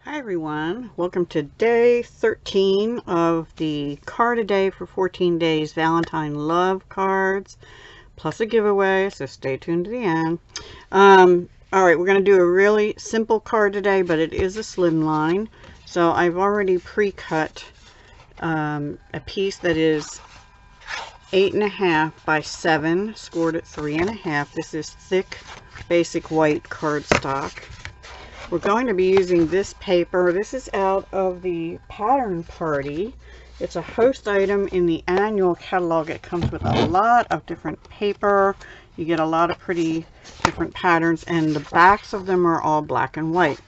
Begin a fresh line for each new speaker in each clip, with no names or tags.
Hi everyone, welcome to day 13 of the card a day for 14 days Valentine love cards plus a giveaway, so stay tuned to the end. Alright, we're going to do a really simple card today, but it is a slimline. So I've already pre-cut a piece that is 8.5 by 7, scored at 3.5. This is thick basic white cardstock. We're going to be using this paper. This is out of the Pattern Party. It's a host item in the annual catalog. It comes with a lot of different paper. You get a lot of pretty different patterns, and the backs of them are all black and white.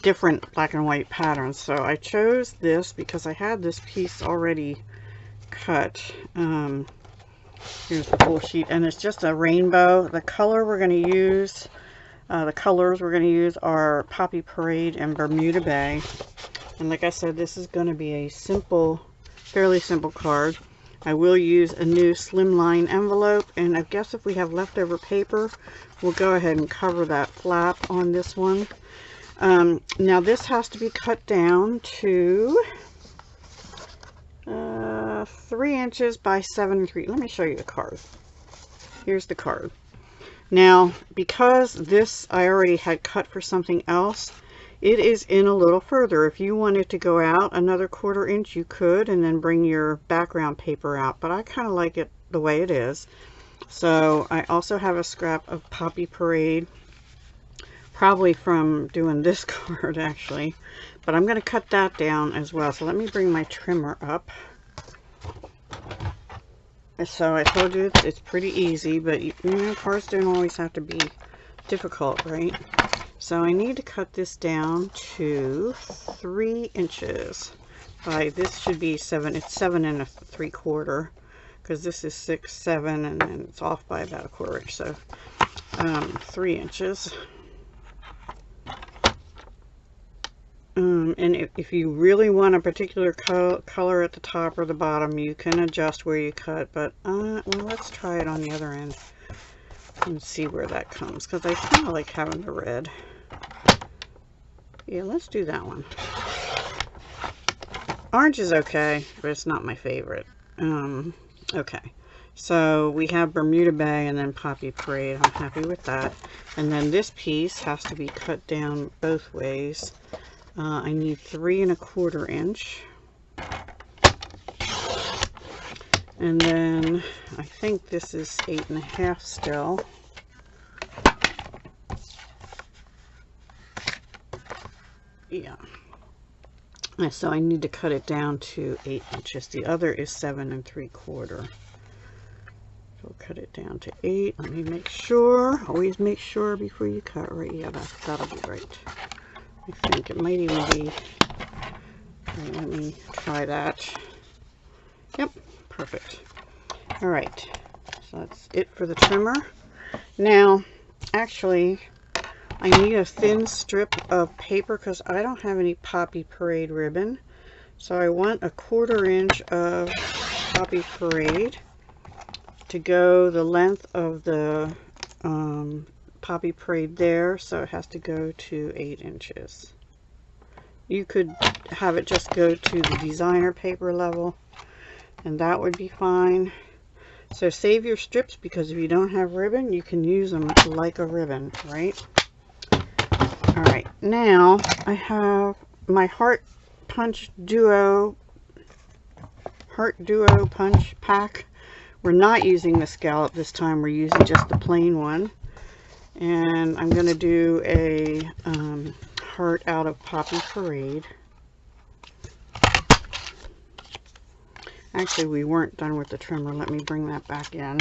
Different black and white patterns. So I chose this because I had this piece already cut. Here's the full sheet, and it's just a rainbow. The color we're going to use... the colors we're going to use are Poppy Parade and Bermuda Bay. And like I said, this is going to be a simple, fairly simple card. I will use a new slimline envelope, and I guess if we have leftover paper, we'll go ahead and cover that flap on this one. Now this has to be cut down to 3 inches by 7 3. Let me show you the card. Here's the card. Now, because this I already had cut for something else, it is in a little further. If you wanted to go out another 1/4 inch, you could, and then bring your background paper out. But I kind of like it the way it is. So I also have a scrap of Poppy Parade, probably from doing this card actually. But I'm going to cut that down as well. So let me bring my trimmer up. So I told you it's pretty easy, but you know, cards don't always have to be difficult, right? So I need to cut this down to 3 inches. By this should be 7. It's 7 3/4, because this is 6, 7, and then it's off by about a 1/4 inch. So 3 inches. And if you really want a particular color at the top or the bottom, you can adjust where you cut. But well, let's try it on the other end and see where that comes, because I kind of like having the red. Yeah, let's do that one. Orange is okay, but it's not my favorite. Okay, so we have Bermuda Bay and then Poppy Parade. I'm happy with that. And then this piece has to be cut down both ways. I need 3 1/4 inch, and then I think this is 8.5 still. Yeah, and so I need to cut it down to 8 inches. The other is 7 3/4. So cut it down to 8. Let me make sure. Always make sure before you cut, right? Yeah, that'll be right. I think it might even be. Right, let me try that. Yep, perfect. All right, so that's it for the trimmer. Now, actually, I need a thin strip of paper because I don't have any Poppy Parade ribbon. So I want a 1/4 inch of Poppy Parade to go the length of the Poppy Parade there, so it has to go to 8 inches. You could have it just go to the designer paper level, and that would be fine. So save your strips, because if you don't have ribbon, you can use them like a ribbon, right? Alright, now I have my Heart Duo punch pack. We're not using the scallop this time, we're using just the plain one. And I'm going to do a heart out of Poppy Parade. Actually, we weren't done with the trimmer. Let me bring that back in.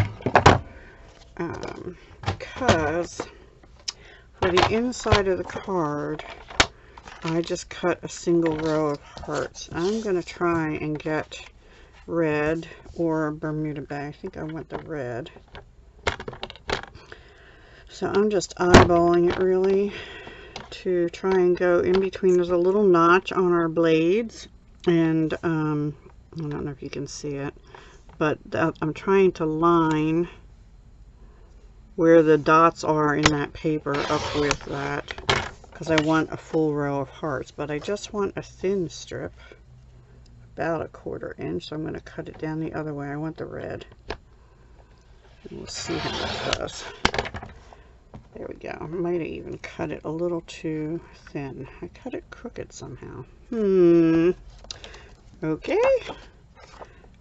Because for the inside of the card, I just cut a single row of hearts. I'm going to try and get red or Bermuda Bay. I think I want the red. So I'm just eyeballing it really to try and go in between. There's a little notch on our blades, and I don't know if you can see it, but I'm trying to line where the dots are in that paper up with that because I want a full row of hearts, but I just want a thin strip, about a 1/4 inch, so I'm going to cut it down the other way. I want the red. And we'll see how that does. There we go. I might have even cut it a little too thin. I cut it crooked somehow. Okay.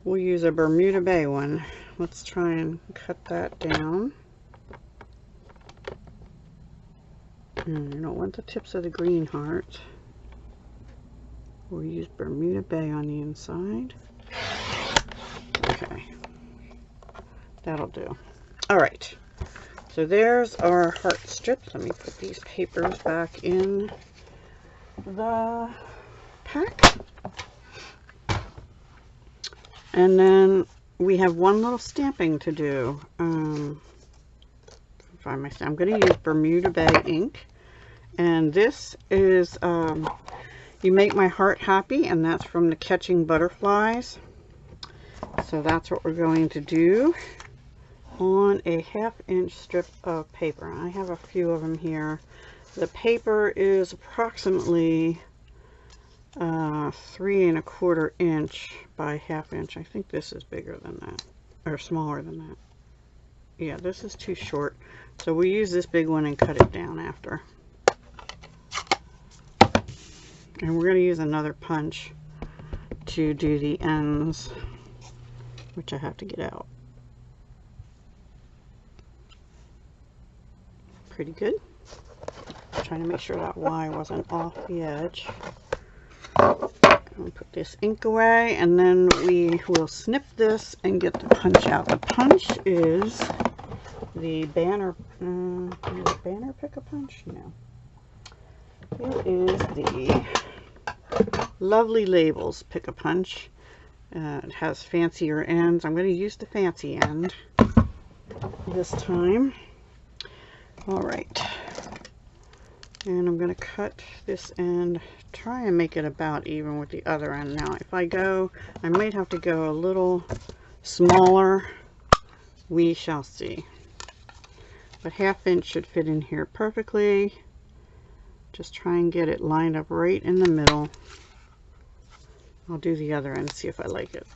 We'll use a Bermuda Bay one. Let's try and cut that down. And I don't want the tips of the green heart. We'll use Bermuda Bay on the inside. Okay. That'll do. All right. So there's our heart strips. Let me put these papers back in the pack. And then we have one little stamping to do. I'm going to use Bermuda Bay ink. And this is You Make My Heart Happy, and that's from the Catching Butterflies. So that's what we're going to do on a 1/2 inch strip of paper. I have a few of them here. The paper is approximately 3 1/4 inch by 1/2 inch. I think this is bigger than that, or smaller than that. Yeah, this is too short. So we use this big one and cut it down after. And we're going to use another punch to do the ends, which I have to get out. Pretty good. I'm trying to make sure that Y wasn't off the edge. I'll put this ink away, and then we will snip this and get the punch out. The punch is the Banner, Banner Pick-a-Punch? No. It is the Lovely Labels Pick-a-Punch. It has fancier ends. I'm going to use the fancy end this time. All right. And I'm going to cut this end, try and make it about even with the other end. Now, if I might have to go a little smaller. We shall see. But 1/2 inch should fit in here perfectly. Just try and get it lined up right in the middle. I'll do the other end, see if I like it.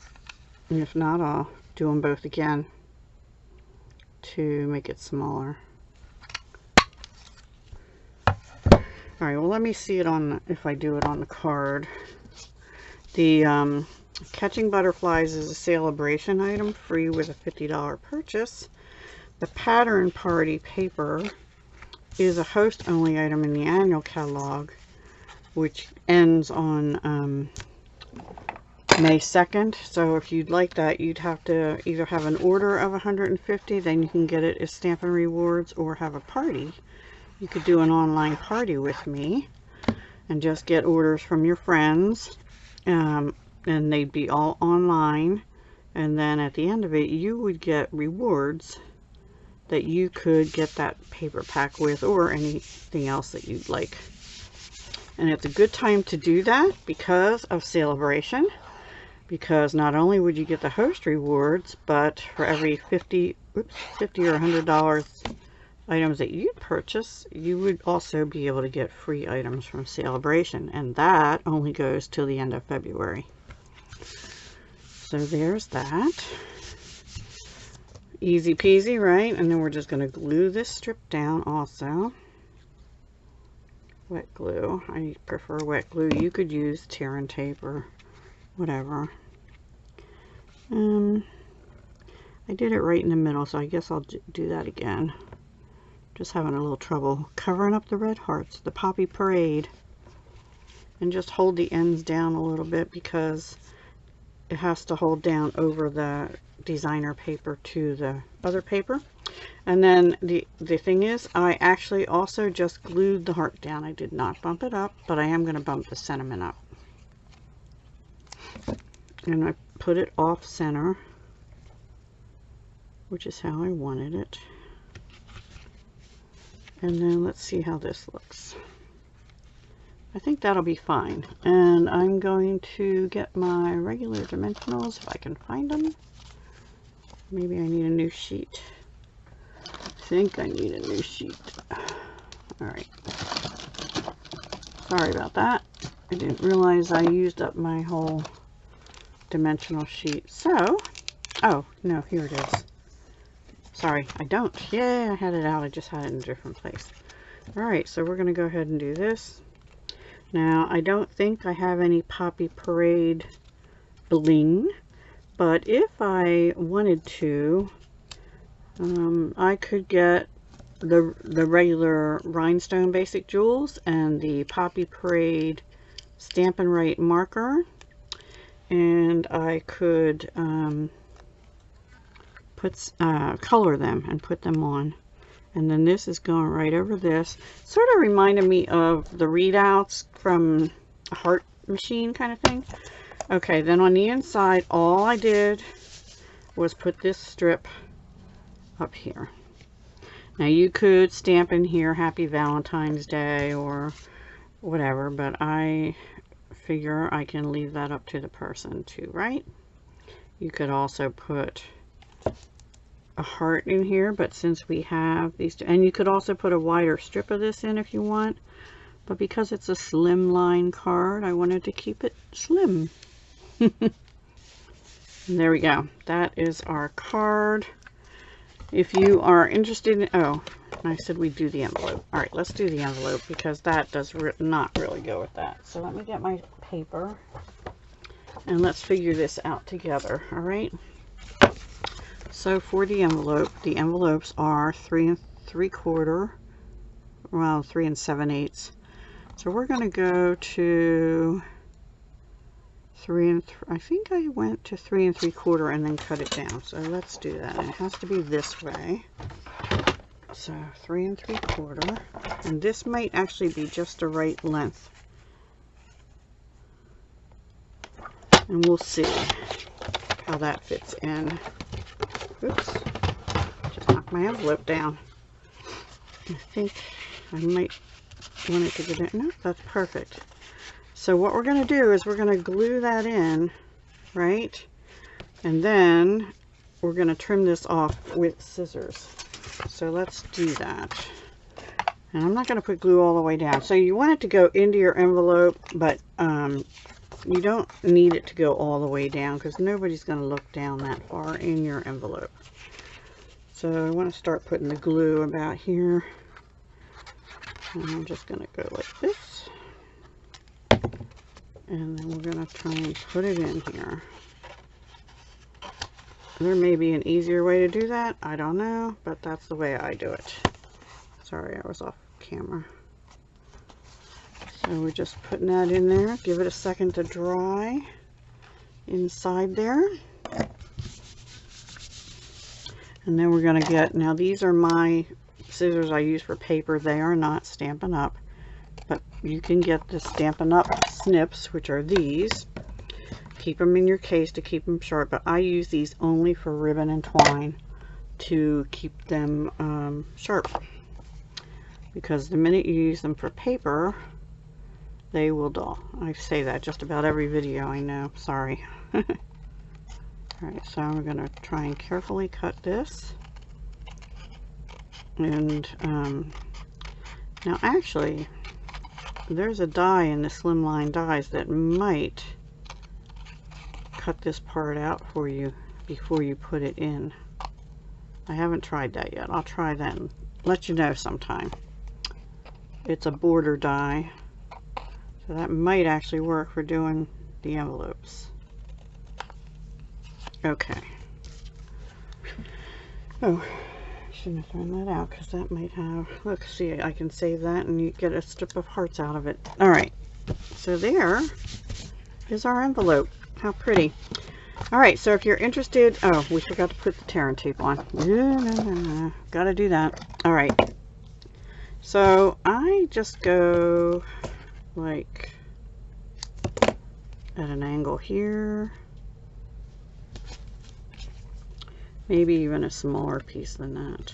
And if not, I'll do them both again to make it smaller. Alright, well, let me see it on, if I do it on the card. The Catching Butterflies is a Sale-a-Bration item, free with a $50 purchase. The Pattern Party paper is a host-only item in the annual catalog, which ends on May 2nd. So if you'd like that, you'd have to either have an order of 150, then you can get it as Stampin' Rewards, or have a party. You could do an online party with me and just get orders from your friends, and they'd be all online, and then at the end of it you would get rewards that you could get that paper pack with, or anything else that you'd like. And it's a good time to do that because of Sale-a-Bration, because not only would you get the host rewards, but for every $50 or $100 items that you purchase, you would also be able to get free items from Sale-a-Bration, and that only goes till the end of February. So there's that. Easy peasy, right? And then we're just going to glue this strip down also. Wet glue. I prefer wet glue. You could use tear and tape or whatever. I did it right in the middle, so I guess I'll do that again. Just having a little trouble covering up the red hearts, the Poppy Parade. And just hold the ends down a little bit because it has to hold down over the designer paper to the other paper. And then the thing is, I actually also just glued the heart down. I did not bump it up, but I am going to bump the sentiment up. And I put it off center, which is how I wanted it. And then let's see how this looks. I think that'll be fine. And I'm going to get my regular dimensionals if I can find them. Maybe I need a new sheet. I think I need a new sheet. Alright. Sorry about that. I didn't realize I used up my whole dimensional sheet. So, oh, no, here it is. Sorry, I don't. Yeah, I had it out. I just had it in a different place. Alright, so we're going to go ahead and do this. Now, I don't think I have any Poppy Parade bling, but if I wanted to, I could get the regular rhinestone basic jewels and the Poppy Parade Stampin' Right marker, and I could color them and put them on. And then this is going right over this. Sort of reminded me of the readouts from a heart machine kind of thing. Okay, then on the inside, all I did was put this strip up here. Now you could stamp in here Happy Valentine's Day or whatever, but I figure I can leave that up to the person too, right? You could also put a heart in here, but since we have these two, and you could also put a wider strip of this in if you want, but because it's a Slimline card, I wanted to keep it slim. There we go. That is our card. If you are interested in, oh, I said we'd do the envelope. All right, let's do the envelope because that does not really go with that. So let me get my paper and let's figure this out together. All right. So for the envelope, the envelopes are 3 3/4, well, 3 7/8. So we're going to go to I think I went to 3 3/4 and then cut it down. So let's do that. And it has to be this way. So 3 3/4, and this might actually be just the right length. And we'll see how that fits in. Oops, just knocked my envelope down. I think I might want it to get in. No, that's perfect. So what we're going to do is we're going to glue that in, right? And then we're going to trim this off with scissors. So let's do that. And I'm not going to put glue all the way down. So you want it to go into your envelope, but you don't need it to go all the way down because nobody's going to look down that far in your envelope. So I want to start putting the glue about here. And I'm just going to go like this. And then we're going to try and put it in here. There may be an easier way to do that. I don't know, but that's the way I do it. Sorry, I was off camera. So we're just putting that in there. Give it a second to dry inside there. And then we're going to get, now these are my scissors I use for paper. They are not Stampin' Up, but you can get the Stampin' Up snips, which are these. Keep them in your case to keep them sharp, but I use these only for ribbon and twine to keep them sharp. Because the minute you use them for paper, they will dull. I say that just about every video, I know. Sorry. Alright, so I'm going to try and carefully cut this. And now actually, there's a die in the Slimline dies that might cut this part out for you before you put it in. I haven't tried that yet. I'll try that and let you know sometime. It's a border die, so that might actually work for doing the envelopes. Okay. Oh, I shouldn't have thrown that out because that might have, look, see, I can save that and you get a strip of hearts out of it. All right, so there is our envelope. How pretty. All right, so if you're interested, oh, we forgot to put the tearing tape on. Gotta do that. All right, so I just go like at an angle here, maybe even a smaller piece than that,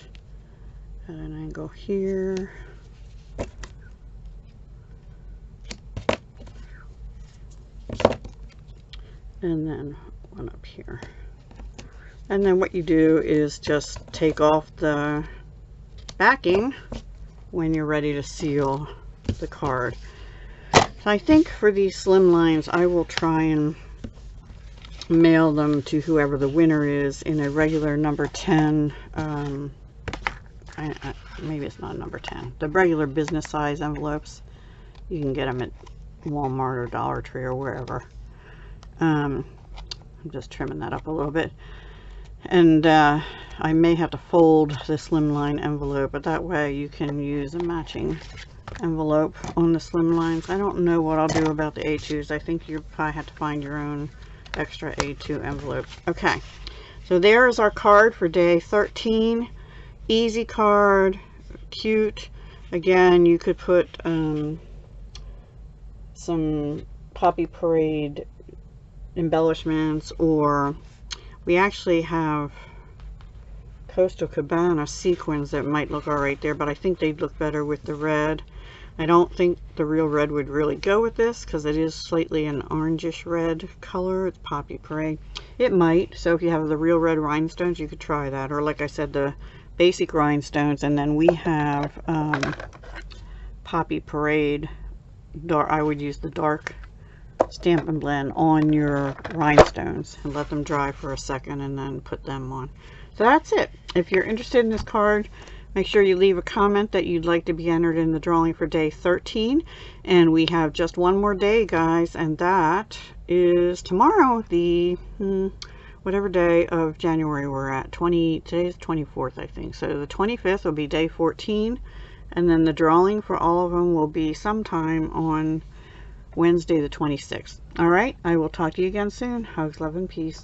at an angle here, and then one up here. And then what you do is just take off the backing when you're ready to seal the card. So I think for these Slimlines, I will try and mail them to whoever the winner is in a regular number 10. Maybe it's not number 10. The regular business size envelopes. You can get them at Walmart or Dollar Tree or wherever. I'm just trimming that up a little bit. And I may have to fold the Slimline envelope, but that way you can use a matching envelope on the Slimlines. I don't know what I'll do about the A2s. I think you probably have to find your own extra A2 envelopes. Okay, so there is our card for day 13. Easy card, cute. Again, you could put some Poppy Parade embellishments, or we actually have Coastal Cabana sequins that might look alright there, but I think they'd look better with the red. I don't think the real red would really go with this because it is slightly an orangish red color. It's Poppy Parade. It might. So if you have the real red rhinestones, you could try that. Or like I said, the basic rhinestones. And then we have Poppy Parade. I would use the dark Stampin' Blend on your rhinestones and let them dry for a second and then put them on. So that's it. If you're interested in this card, make sure you leave a comment that you'd like to be entered in the drawing for day 13. And we have just one more day, guys, and that is tomorrow, the whatever day of January we're at. Today's 24th, I think. So the 25th will be day 14, and then the drawing for all of them will be sometime on Wednesday the 26th. All right, I will talk to you again soon. Hugs, love, and peace.